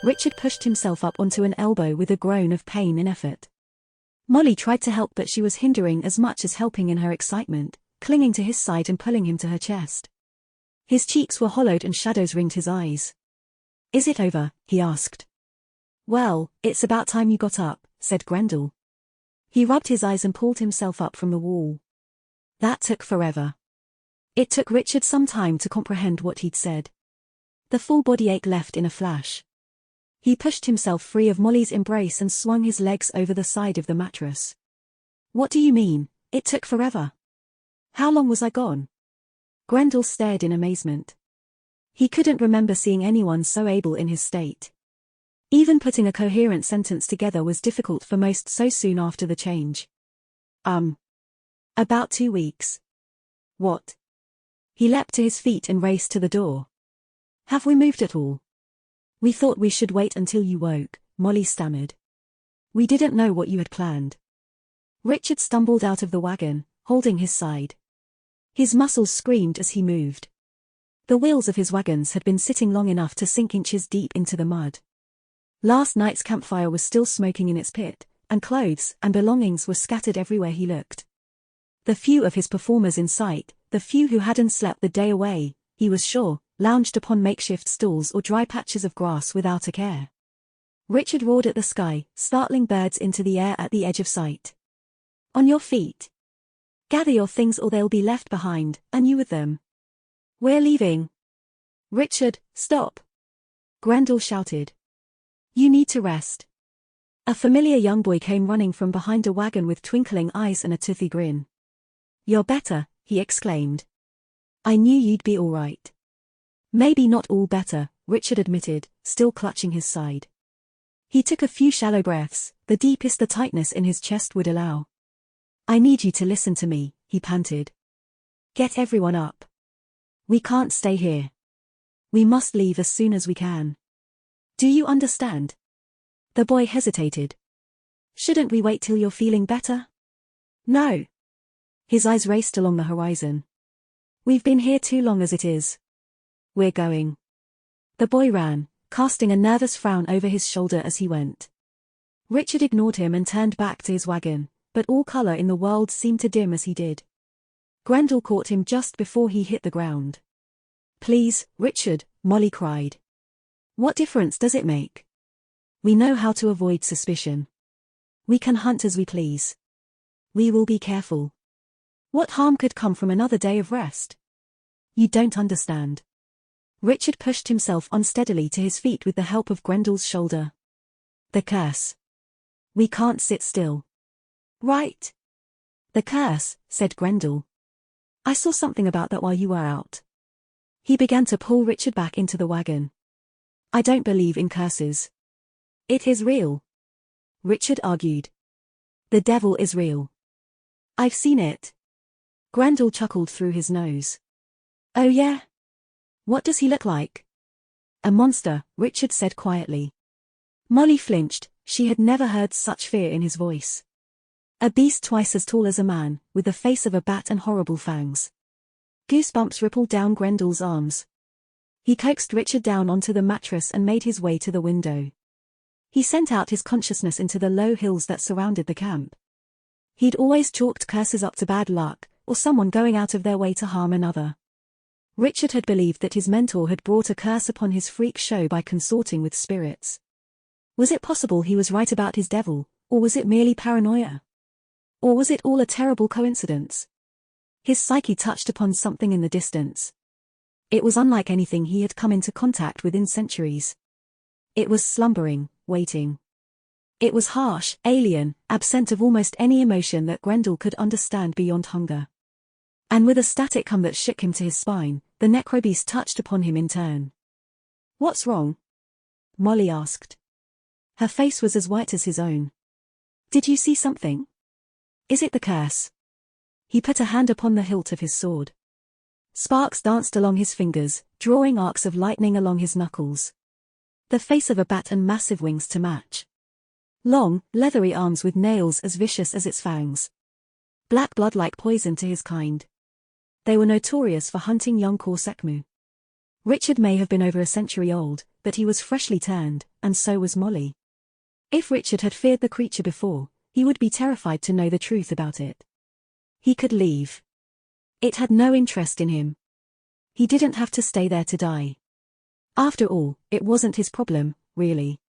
Richard pushed himself up onto an elbow with a groan of pain and effort. Molly tried to help, but she was hindering as much as helping in her excitement, clinging to his side and pulling him to her chest. His cheeks were hollowed and shadows ringed his eyes. "Is it over?" he asked. "Well, it's about time you got up," said Grendel. He rubbed his eyes and pulled himself up from the wall. That took forever. It took Richard some time to comprehend what he'd said. The full body ache left in a flash. He pushed himself free of Molly's embrace and swung his legs over the side of the mattress. "What do you mean, it took forever? How long was I gone?" Grendel stared in amazement. He couldn't remember seeing anyone so able in his state. Even putting a coherent sentence together was difficult for most so soon after the change. About 2 weeks. What? He leapt to his feet and raced to the door. "Have we moved at all?" "We thought we should wait until you woke," Molly stammered. "We didn't know what you had planned." Richard stumbled out of the wagon, holding his side. His muscles screamed as he moved. The wheels of his wagons had been sitting long enough to sink inches deep into the mud. Last night's campfire was still smoking in its pit, and clothes and belongings were scattered everywhere he looked. The few of his performers in sight, the few who hadn't slept the day away, he was sure, lounged upon makeshift stools or dry patches of grass without a care. Richard roared at the sky, startling birds into the air at the edge of sight. "On your feet! Gather your things or they'll be left behind, and you with them. We're leaving." "Richard, stop!" Grendel shouted. "You need to rest." A familiar young boy came running from behind a wagon with twinkling eyes and a toothy grin. "You're better," he exclaimed. "I knew you'd be all right." "Maybe not all better," Richard admitted, still clutching his side. He took a few shallow breaths, the deepest the tightness in his chest would allow. "I need you to listen to me," he panted. "Get everyone up. We can't stay here. We must leave as soon as we can. Do you understand?" The boy hesitated. "Shouldn't we wait till you're feeling better?" "No." His eyes raced along the horizon. "We've been here too long as it is. We're going." The boy ran, casting a nervous frown over his shoulder as he went. Richard ignored him and turned back to his wagon, but all color in the world seemed to dim as he did. Grendel caught him just before he hit the ground. "Please, Richard," Molly cried. "What difference does it make? We know how to avoid suspicion. We can hunt as we please. We will be careful. What harm could come from another day of rest? You don't understand." Richard pushed himself unsteadily to his feet with the help of Grendel's shoulder. "The curse. We can't sit still." "Right. The curse," said Grendel. "I saw something about that while you were out." He began to pull Richard back into the wagon. "I don't believe in curses." "It is real," Richard argued. "The devil is real. I've seen it." Grendel chuckled through his nose. "Oh yeah? What does he look like?" "A monster," Richard said quietly. Molly flinched, she had never heard such fear in his voice. "A beast twice as tall as a man, with the face of a bat and horrible fangs." Goosebumps rippled down Grendel's arms. He coaxed Richard down onto the mattress and made his way to the window. He sent out his consciousness into the low hills that surrounded the camp. He'd always chalked curses up to bad luck, or someone going out of their way to harm another. Richard had believed that his mentor had brought a curse upon his freak show by consorting with spirits. Was it possible he was right about his devil, or was it merely paranoia? Or was it all a terrible coincidence? His psyche touched upon something in the distance. It was unlike anything he had come into contact with in centuries. It was slumbering, waiting. It was harsh, alien, absent of almost any emotion that Grendel could understand beyond hunger. And with a static hum that shook him to his spine, the necrobeast touched upon him in turn. "What's wrong?" Molly asked. Her face was as white as his own. "Did you see something? Is it the curse?" He put a hand upon the hilt of his sword. Sparks danced along his fingers, drawing arcs of lightning along his knuckles. The face of a bat and massive wings to match. Long, leathery arms with nails as vicious as its fangs. Black blood like poison to his kind. They were notorious for hunting young Kaw-sekhmu. Richard may have been over a century old, but he was freshly tanned, and so was Molly. If Richard had feared the creature before, he would be terrified to know the truth about it. He could leave. It had no interest in him. He didn't have to stay there to die. After all, it wasn't his problem, really.